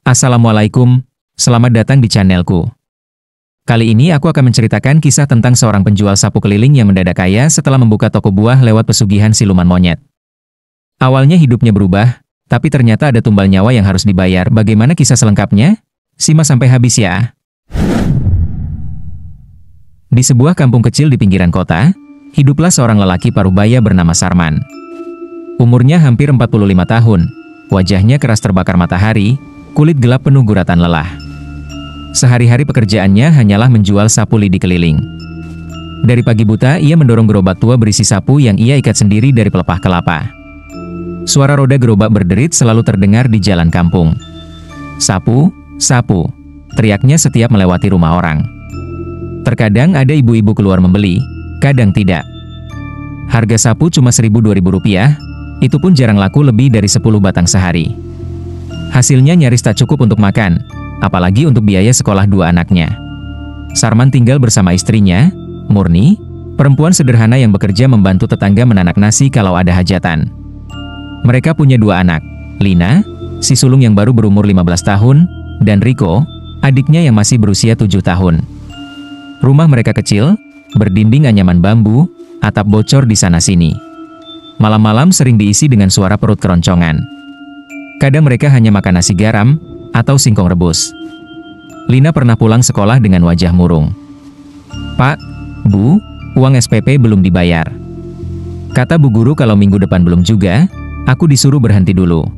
Assalamualaikum, selamat datang di channelku. Kali ini aku akan menceritakan kisah tentang seorang penjual sapu keliling yang mendadak kaya setelah membuka toko buah lewat pesugihan siluman monyet. Awalnya hidupnya berubah, tapi ternyata ada tumbal nyawa yang harus dibayar. Bagaimana kisah selengkapnya? Simak sampai habis ya. Di sebuah kampung kecil di pinggiran kota, hiduplah seorang lelaki parubaya bernama Sarman. Umurnya hampir 45 tahun, wajahnya keras terbakar matahari, kulit gelap penuh guratan lelah. Sehari-hari pekerjaannya hanyalah menjual sapu lidi keliling. Dari pagi buta ia mendorong gerobak tua berisi sapu yang ia ikat sendiri dari pelepah kelapa. Suara roda gerobak berderit selalu terdengar di jalan kampung. Sapu, sapu, teriaknya setiap melewati rumah orang. Terkadang ada ibu-ibu keluar membeli, kadang tidak. Harga sapu cuma Rp1.000-2.000, itu pun jarang laku lebih dari 10 batang sehari. Hasilnya nyaris tak cukup untuk makan, apalagi untuk biaya sekolah dua anaknya. Sarman tinggal bersama istrinya, Murni, perempuan sederhana yang bekerja membantu tetangga menanak nasi kalau ada hajatan. Mereka punya dua anak, Lina, si sulung yang baru berumur 15 tahun, dan Riko, adiknya yang masih berusia 7 tahun. Rumah mereka kecil, berdinding anyaman bambu, atap bocor di sana-sini. Malam-malam sering diisi dengan suara perut keroncongan. Kadang mereka hanya makan nasi garam, atau singkong rebus. Lina pernah pulang sekolah dengan wajah murung. "Pak, Bu, uang SPP belum dibayar." Kata bu guru kalau minggu depan belum juga, aku disuruh berhenti dulu.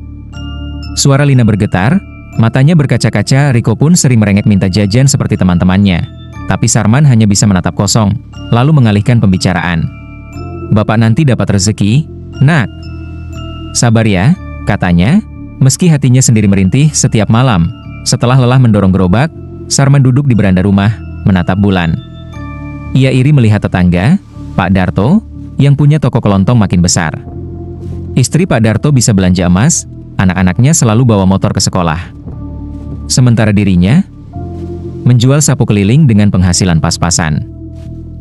Suara Lina bergetar, matanya berkaca-kaca. Riko pun sering merengek minta jajan seperti teman-temannya. Tapi Sarman hanya bisa menatap kosong, lalu mengalihkan pembicaraan. "Bapak nanti dapat rezeki, nak." "Sabar ya," katanya, meski hatinya sendiri merintih setiap malam. Setelah lelah mendorong gerobak, Sarman duduk di beranda rumah, menatap bulan. Ia iri melihat tetangga, Pak Darto, yang punya toko kelontong makin besar. Istri Pak Darto bisa belanja emas, anak-anaknya selalu bawa motor ke sekolah. Sementara dirinya, menjual sapu keliling dengan penghasilan pas-pasan.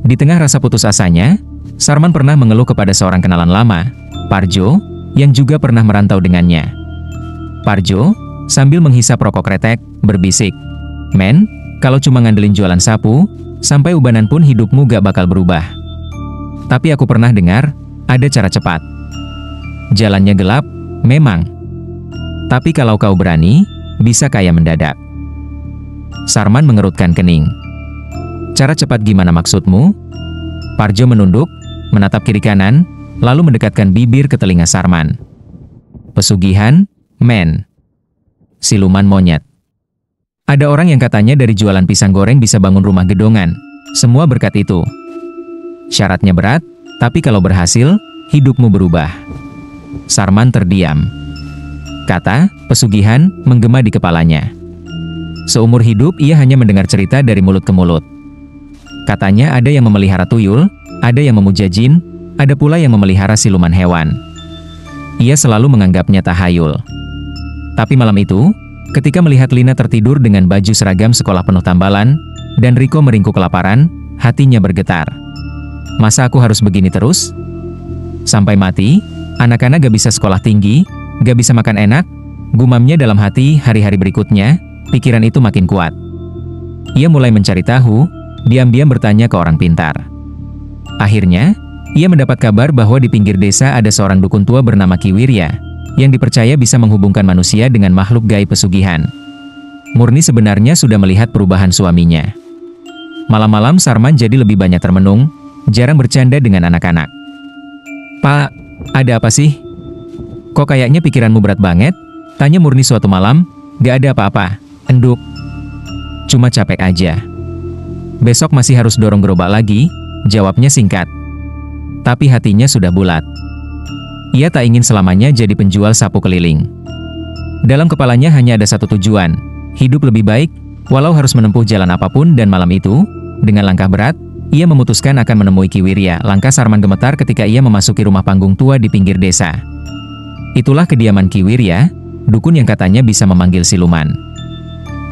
Di tengah rasa putus asanya, Sarman pernah mengeluh kepada seorang kenalan lama, Parjo, yang juga pernah merantau dengannya. Parjo, sambil menghisap rokok kretek, berbisik, "Men, kalau cuma ngandelin jualan sapu, sampai ubanan pun hidupmu gak bakal berubah. Tapi aku pernah dengar, ada cara cepat. Jalannya gelap, memang. Tapi kalau kau berani, bisa kaya mendadak." Sarman mengerutkan kening. "Cara cepat gimana maksudmu?" Parjo menunduk, menatap kiri kanan, lalu mendekatkan bibir ke telinga Sarman. "Pesugihan, men. Siluman monyet. Ada orang yang katanya dari jualan pisang goreng bisa bangun rumah gedongan. Semua berkat itu. Syaratnya berat, tapi kalau berhasil, hidupmu berubah." Sarman terdiam. Kata pesugihan menggema di kepalanya. Seumur hidup ia hanya mendengar cerita dari mulut ke mulut. Katanya ada yang memelihara tuyul, ada yang memuja jin, ada pula yang memelihara siluman hewan. Ia selalu menganggapnya tahayul. Tapi malam itu, ketika melihat Lina tertidur dengan baju seragam sekolah penuh tambalan, dan Riko meringkuk kelaparan, hatinya bergetar. "Masa aku harus begini terus? Sampai mati, anak-anak gak bisa sekolah tinggi, gak bisa makan enak," gumamnya dalam hati. Hari-hari berikutnya, pikiran itu makin kuat. Ia mulai mencari tahu, diam-diam bertanya ke orang pintar. Akhirnya, ia mendapat kabar bahwa di pinggir desa ada seorang dukun tua bernama Ki Wirya, yang dipercaya bisa menghubungkan manusia dengan makhluk gaib pesugihan. Murni sebenarnya sudah melihat perubahan suaminya. Malam-malam Sarman jadi lebih banyak termenung, jarang bercanda dengan anak-anak. "Pak, ada apa sih? Kok kayaknya pikiranmu berat banget?" tanya Murni suatu malam. "Gak ada apa-apa, enduk. Cuma capek aja." "Besok masih harus dorong gerobak lagi," jawabnya singkat. Tapi hatinya sudah bulat. Ia tak ingin selamanya jadi penjual sapu keliling. Dalam kepalanya hanya ada satu tujuan, hidup lebih baik, walau harus menempuh jalan apapun. Dan malam itu, dengan langkah berat, ia memutuskan akan menemui Ki Wirya. Langkah Sarman gemetar ketika ia memasuki rumah panggung tua di pinggir desa. Itulah kediaman Ki Wirya, dukun yang katanya bisa memanggil siluman.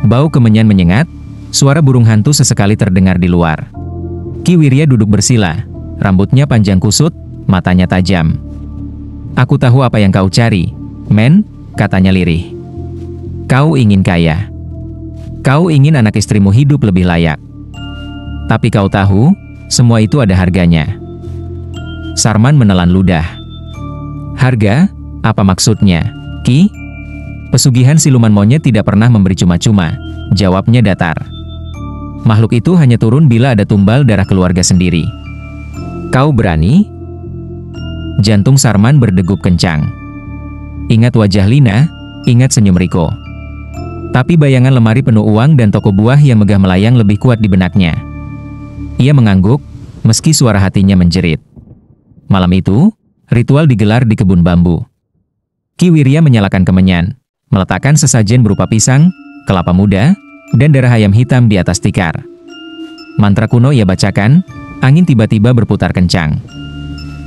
Bau kemenyan menyengat, suara burung hantu sesekali terdengar di luar. Ki Wirya duduk bersila, rambutnya panjang kusut, matanya tajam. "Aku tahu apa yang kau cari, men," katanya lirih. Kau ingin kaya. Kau ingin anak istrimu hidup lebih layak. Tapi kau tahu, semua itu ada harganya. Sarman menelan ludah. Harga? Apa maksudnya, Ki? Pesugihan siluman monyet tidak pernah memberi cuma-cuma, jawabnya datar. Makhluk itu hanya turun bila ada tumbal darah keluarga sendiri. Kau berani? Jantung Sarman berdegup kencang. Ingat wajah Lina, ingat senyum Riko. Tapi bayangan lemari penuh uang dan toko buah yang megah melayang lebih kuat di benaknya. Ia mengangguk, meski suara hatinya menjerit. Malam itu, ritual digelar di kebun bambu. Ki Wirya menyalakan kemenyan, meletakkan sesajen berupa pisang, kelapa muda, dan darah ayam hitam di atas tikar. Mantra kuno ia bacakan, angin tiba-tiba berputar kencang.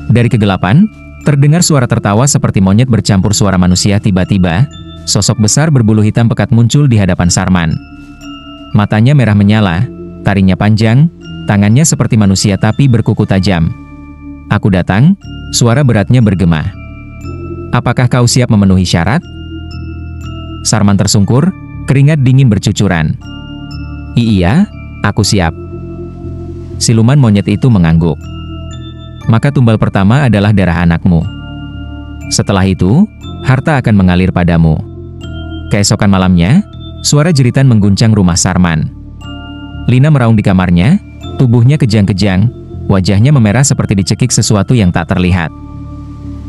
Dari kegelapan, terdengar suara tertawa seperti monyet bercampur suara manusia. Tiba-tiba, sosok besar berbulu hitam pekat muncul di hadapan Sarman. Matanya merah menyala, taringnya panjang, tangannya seperti manusia tapi berkuku tajam. Aku datang, suara beratnya bergema. Apakah kau siap memenuhi syarat? Sarman tersungkur, keringat dingin bercucuran. Iya, aku siap. Siluman monyet itu mengangguk. Maka tumbal pertama adalah darah anakmu. Setelah itu, harta akan mengalir padamu. Keesokan malamnya, suara jeritan mengguncang rumah Sarman. Lina meraung di kamarnya, tubuhnya kejang-kejang, wajahnya memerah seperti dicekik sesuatu yang tak terlihat.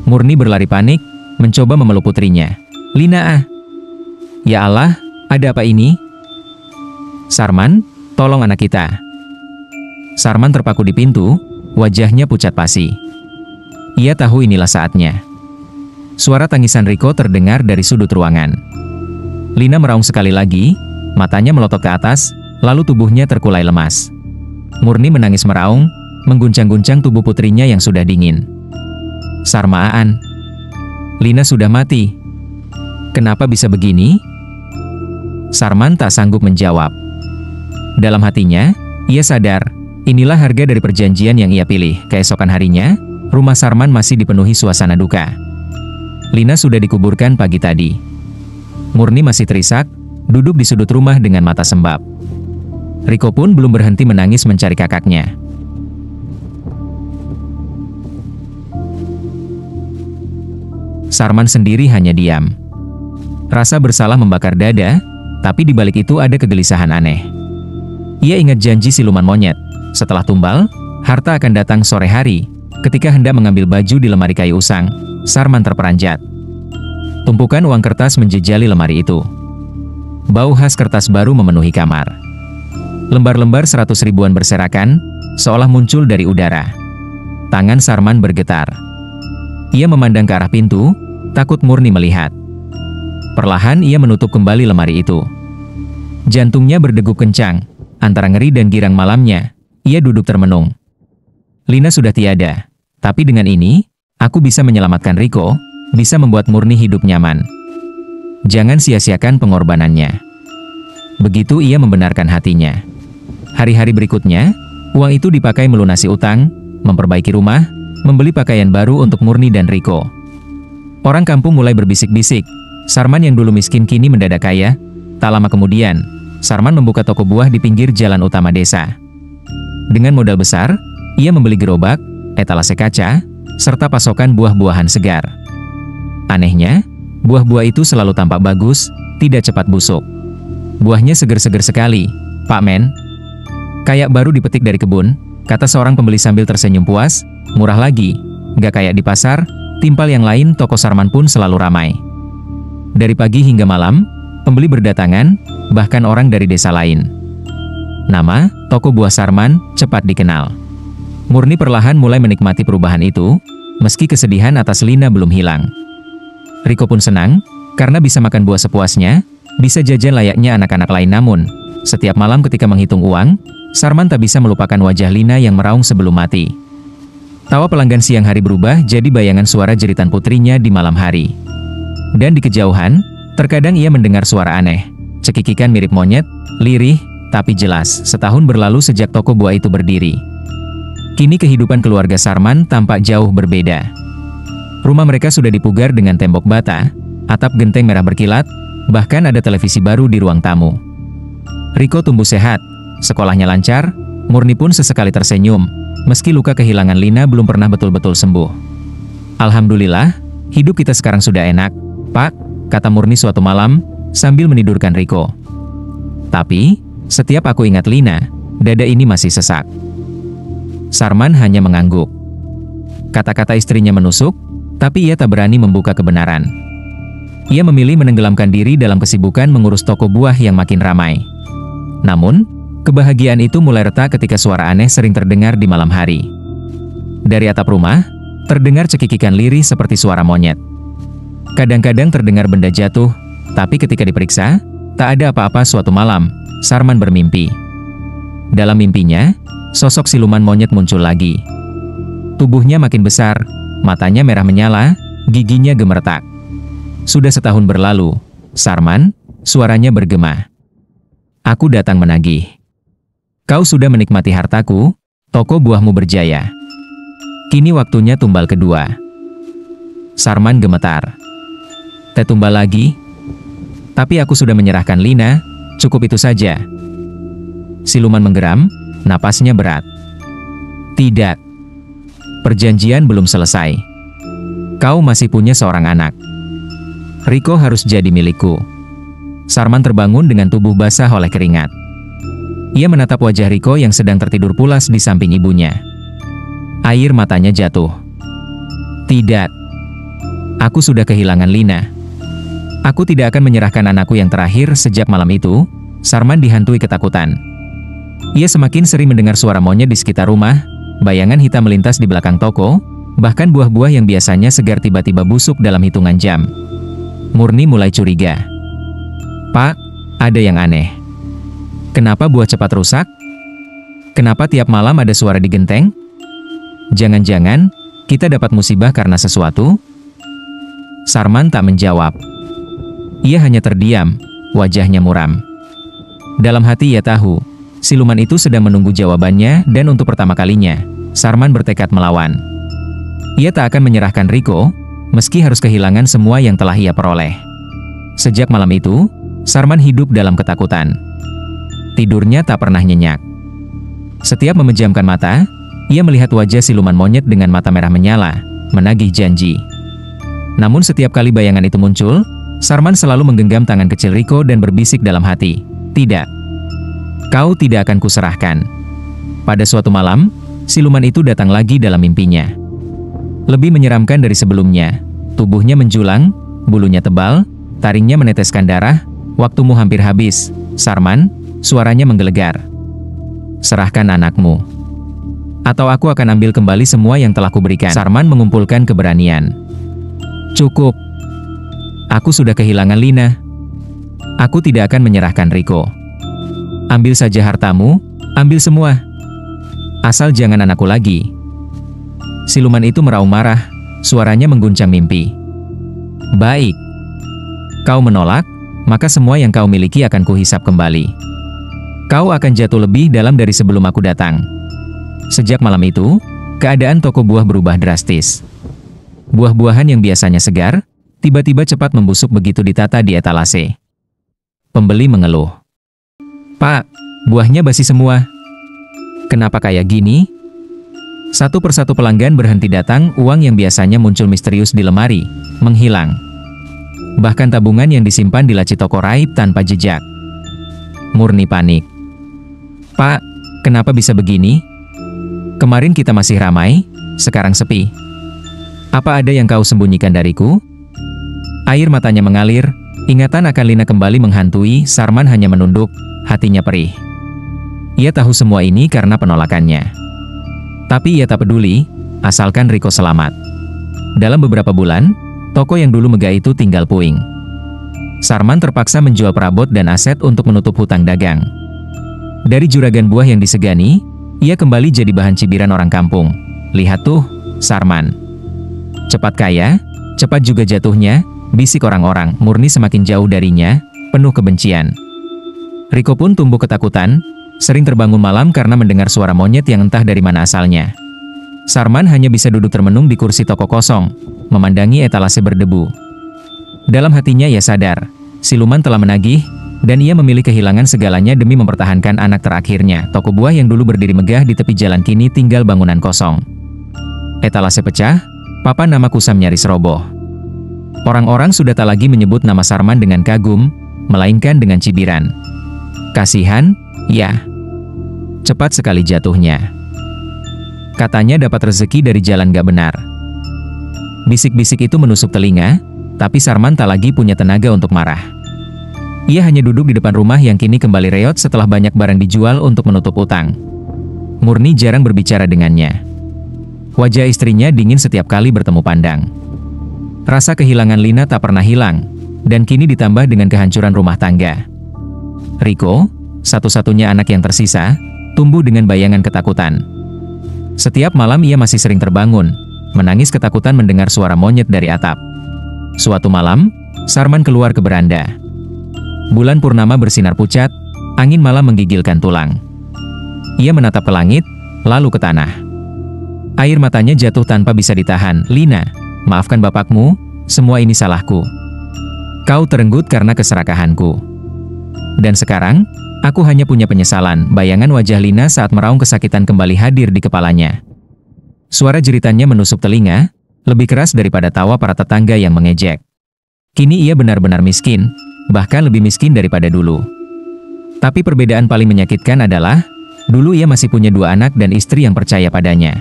Murni berlari panik, mencoba memeluk putrinya. Lina ah! Ya Allah, ada apa ini? Sarman, tolong anak kita. Sarman terpaku di pintu, wajahnya pucat pasi. Ia tahu inilah saatnya. Suara tangisan Riko terdengar dari sudut ruangan. Lina meraung sekali lagi, matanya melotot ke atas, lalu tubuhnya terkulai lemas. Murni menangis meraung, mengguncang-guncang tubuh putrinya yang sudah dingin. Sarmaan, Lina sudah mati. Kenapa bisa begini? Sarman tak sanggup menjawab. Dalam hatinya, ia sadar, inilah harga dari perjanjian yang ia pilih. Keesokan harinya, rumah Sarman masih dipenuhi suasana duka. Lina sudah dikuburkan pagi tadi. Murni masih terisak, duduk di sudut rumah dengan mata sembab. Riko pun belum berhenti menangis mencari kakaknya. Sarman sendiri hanya diam. Rasa bersalah membakar dada, tapi di balik itu ada kegelisahan aneh. Ia ingat janji siluman monyet. Setelah tumbal, harta akan datang sore hari. Ketika hendak mengambil baju di lemari kayu usang, Sarman terperanjat. Tumpukan uang kertas menjejali lemari itu. Bau khas kertas baru memenuhi kamar. Lembar-lembar 100 ribuan berserakan, seolah muncul dari udara. Tangan Sarman bergetar. Ia memandang ke arah pintu, takut Murni melihat. Perlahan ia menutup kembali lemari itu. Jantungnya berdegup kencang, antara ngeri dan girang malamnya, ia duduk termenung. Lina sudah tiada, tapi dengan ini, aku bisa menyelamatkan Riko, bisa membuat Murni hidup nyaman. Jangan sia-siakan pengorbanannya. Begitu ia membenarkan hatinya. Hari-hari berikutnya, uang itu dipakai melunasi utang, memperbaiki rumah, membeli pakaian baru untuk Murni dan Riko. Orang kampung mulai berbisik-bisik, Sarman yang dulu miskin kini mendadak kaya. Tak lama kemudian, Sarman membuka toko buah di pinggir jalan utama desa. Dengan modal besar, ia membeli gerobak, etalase kaca, serta pasokan buah-buahan segar. Anehnya, buah-buah itu selalu tampak bagus, tidak cepat busuk. Buahnya seger-seger sekali, Pak Men. Kayak baru dipetik dari kebun, kata seorang pembeli sambil tersenyum puas. Murah lagi, gak kayak di pasar. Timpal yang lain, toko Sarman pun selalu ramai. Dari pagi hingga malam, pembeli berdatangan, bahkan orang dari desa lain. Nama, toko buah Sarman, cepat dikenal. Murni perlahan mulai menikmati perubahan itu, meski kesedihan atas Lina belum hilang. Riko pun senang, karena bisa makan buah sepuasnya, bisa jajan layaknya anak-anak lain. Namun, setiap malam ketika menghitung uang, Sarman tak bisa melupakan wajah Lina yang meraung sebelum mati. Tawa pelanggan siang hari berubah jadi bayangan suara jeritan putrinya di malam hari. Dan di kejauhan, terkadang ia mendengar suara aneh, cekikikan mirip monyet, lirih, tapi jelas. Setahun berlalu sejak toko buah itu berdiri. Kini kehidupan keluarga Sarman tampak jauh berbeda. Rumah mereka sudah dipugar dengan tembok bata, atap genteng merah berkilat, Bahkan ada televisi baru di ruang tamu. Riko tumbuh sehat, sekolahnya lancar, Murni pun sesekali tersenyum, meski luka kehilangan Lina belum pernah betul-betul sembuh. Alhamdulillah, hidup kita sekarang sudah enak, Pak, kata Murni suatu malam, sambil menidurkan Riko. Tapi, setiap aku ingat Lina, dada ini masih sesak. Sarman hanya mengangguk. Kata-kata istrinya menusuk, tapi ia tak berani membuka kebenaran. Ia memilih menenggelamkan diri dalam kesibukan mengurus toko buah yang makin ramai. Namun, kebahagiaan itu mulai retak ketika suara aneh sering terdengar di malam hari. Dari atap rumah, terdengar cekikikan lirih seperti suara monyet. Kadang-kadang terdengar benda jatuh, tapi ketika diperiksa, tak ada apa-apa. Suatu malam, Sarman bermimpi. Dalam mimpinya, sosok siluman monyet muncul lagi. Tubuhnya makin besar, matanya merah menyala, giginya gemeretak. Sudah setahun berlalu, Sarman, suaranya bergema. Aku datang menagih. Kau sudah menikmati hartaku, toko buahmu berjaya. Kini waktunya tumbal kedua. Sarman gemetar. Teh tumbal lagi? Tapi aku sudah menyerahkan Lina, cukup itu saja. Siluman menggeram, napasnya berat. Tidak. Perjanjian belum selesai. Kau masih punya seorang anak. Riko harus jadi milikku. Sarman terbangun dengan tubuh basah oleh keringat. Ia menatap wajah Riko yang sedang tertidur pulas di samping ibunya. Air matanya jatuh. Tidak. Aku sudah kehilangan Lina. Aku tidak akan menyerahkan anakku yang terakhir. Sejak malam itu, Sarman dihantui ketakutan. Ia semakin sering mendengar suara monyet di sekitar rumah, bayangan hitam melintas di belakang toko, bahkan buah-buah yang biasanya segar tiba-tiba busuk dalam hitungan jam. Murni mulai curiga. Pak, ada yang aneh. Kenapa buah cepat rusak? Kenapa tiap malam ada suara di genteng? Jangan-jangan, kita dapat musibah karena sesuatu? Sarman tak menjawab. Ia hanya terdiam, wajahnya muram. Dalam hati ia tahu, siluman itu sedang menunggu jawabannya dan untuk pertama kalinya, Sarman bertekad melawan. Ia tak akan menyerahkan Riko, meski harus kehilangan semua yang telah ia peroleh. Sejak malam itu, Sarman hidup dalam ketakutan. Tidurnya tak pernah nyenyak. Setiap memejamkan mata, ia melihat wajah siluman monyet dengan mata merah menyala, menagih janji. Namun setiap kali bayangan itu muncul, Sarman selalu menggenggam tangan kecil Riko dan berbisik dalam hati, tidak. Kau tidak akan kuserahkan. Pada suatu malam, siluman itu datang lagi dalam mimpinya. Lebih menyeramkan dari sebelumnya. Tubuhnya menjulang, bulunya tebal, taringnya meneteskan darah. Waktumu hampir habis, Sarman, suaranya menggelegar. Serahkan anakmu. Atau aku akan ambil kembali semua yang telah kuberikan. Sarman mengumpulkan keberanian. Cukup. Aku sudah kehilangan Lina. Aku tidak akan menyerahkan Riko. Ambil saja hartamu, ambil semua. Asal jangan anakku lagi. Siluman itu meraung marah, suaranya mengguncang mimpi. Baik. Kau menolak, maka semua yang kau miliki akan kuhisap kembali. Kau akan jatuh lebih dalam dari sebelum aku datang. Sejak malam itu, keadaan toko buah berubah drastis. Buah-buahan yang biasanya segar, tiba-tiba cepat membusuk begitu ditata di etalase. Pembeli mengeluh. Pak, buahnya basi semua. Kenapa kayak gini? Satu persatu pelanggan berhenti datang, uang yang biasanya muncul misterius di lemari, menghilang. Bahkan tabungan yang disimpan di laci toko raib tanpa jejak. Murni panik. Pak, kenapa bisa begini? Kemarin kita masih ramai, sekarang sepi. Apa ada yang kau sembunyikan dariku? Air matanya mengalir, ingatan akan Lina kembali menghantui. Sarman hanya menunduk, hatinya perih. Ia tahu semua ini karena penolakannya. Tapi ia tak peduli, asalkan Riko selamat. Dalam beberapa bulan, toko yang dulu megah itu tinggal puing. Sarman terpaksa menjual perabot dan aset untuk menutup hutang dagang. Dari juragan buah yang disegani, ia kembali jadi bahan cibiran orang kampung. Lihat tuh, Sarman. Cepat kaya, cepat juga jatuhnya, bisik orang-orang. Murni semakin jauh darinya, penuh kebencian. Riko pun tumbuh ketakutan, sering terbangun malam karena mendengar suara monyet yang entah dari mana asalnya. Sarman hanya bisa duduk termenung di kursi toko kosong, memandangi etalase berdebu. Dalam hatinya ia sadar, siluman telah menagih, dan ia memilih kehilangan segalanya demi mempertahankan anak terakhirnya. Toko buah yang dulu berdiri megah di tepi jalan kini tinggal bangunan kosong. Etalase pecah, papan nama kusam nyaris roboh. Orang-orang sudah tak lagi menyebut nama Sarman dengan kagum, melainkan dengan cibiran. Kasihan, ya. Cepat sekali jatuhnya. Katanya dapat rezeki dari jalan gak benar. Bisik-bisik itu menusuk telinga, tapi Sarman tak lagi punya tenaga untuk marah. Ia hanya duduk di depan rumah yang kini kembali reot setelah banyak barang dijual untuk menutup utang. Murni jarang berbicara dengannya. Wajah istrinya dingin setiap kali bertemu pandang. Rasa kehilangan Lina tak pernah hilang, dan kini ditambah dengan kehancuran rumah tangga. Riko, satu-satunya anak yang tersisa, tumbuh dengan bayangan ketakutan. Setiap malam ia masih sering terbangun, menangis ketakutan mendengar suara monyet dari atap. Suatu malam, Sarman keluar ke beranda. Bulan purnama bersinar pucat, angin malam menggigilkan tulang. Ia menatap ke langit, lalu ke tanah. Air matanya jatuh tanpa bisa ditahan. Lina, maafkan bapakmu, semua ini salahku. Kau terenggut karena keserakahanku. Dan sekarang, aku hanya punya penyesalan. Bayangan wajah Lina saat meraung kesakitan kembali hadir di kepalanya. Suara jeritannya menusuk telinga, lebih keras daripada tawa para tetangga yang mengejek. Kini ia benar-benar miskin, bahkan lebih miskin daripada dulu. Tapi perbedaan paling menyakitkan adalah, dulu ia masih punya 2 anak dan istri yang percaya padanya.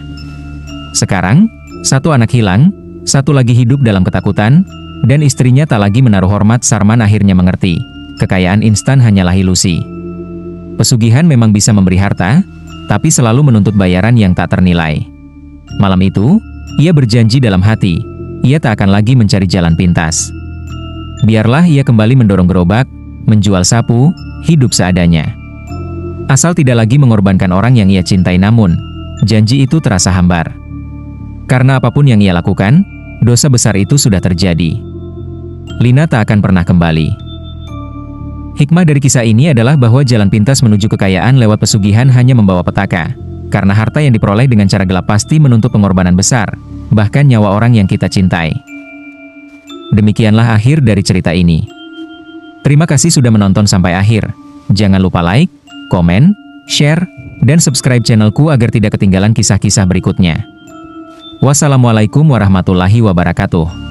Sekarang, 1 anak hilang, 1 lagi hidup dalam ketakutan, dan istrinya tak lagi menaruh hormat. Sarman akhirnya mengerti, kekayaan instan hanyalah ilusi. Pesugihan memang bisa memberi harta, tapi selalu menuntut bayaran yang tak ternilai. Malam itu, ia berjanji dalam hati, ia tak akan lagi mencari jalan pintas. Biarlah ia kembali mendorong gerobak, menjual sapu, hidup seadanya. Asal tidak lagi mengorbankan orang yang ia cintai, namun, janji itu terasa hambar. Karena apapun yang ia lakukan, dosa besar itu sudah terjadi. Lina tak akan pernah kembali. Hikmah dari kisah ini adalah bahwa jalan pintas menuju kekayaan lewat pesugihan hanya membawa petaka. Karena harta yang diperoleh dengan cara gelap pasti menuntut pengorbanan besar, bahkan nyawa orang yang kita cintai. Demikianlah akhir dari cerita ini. Terima kasih sudah menonton sampai akhir. Jangan lupa like, komen, share, dan subscribe channelku agar tidak ketinggalan kisah-kisah berikutnya. Wassalamualaikum warahmatullahi wabarakatuh.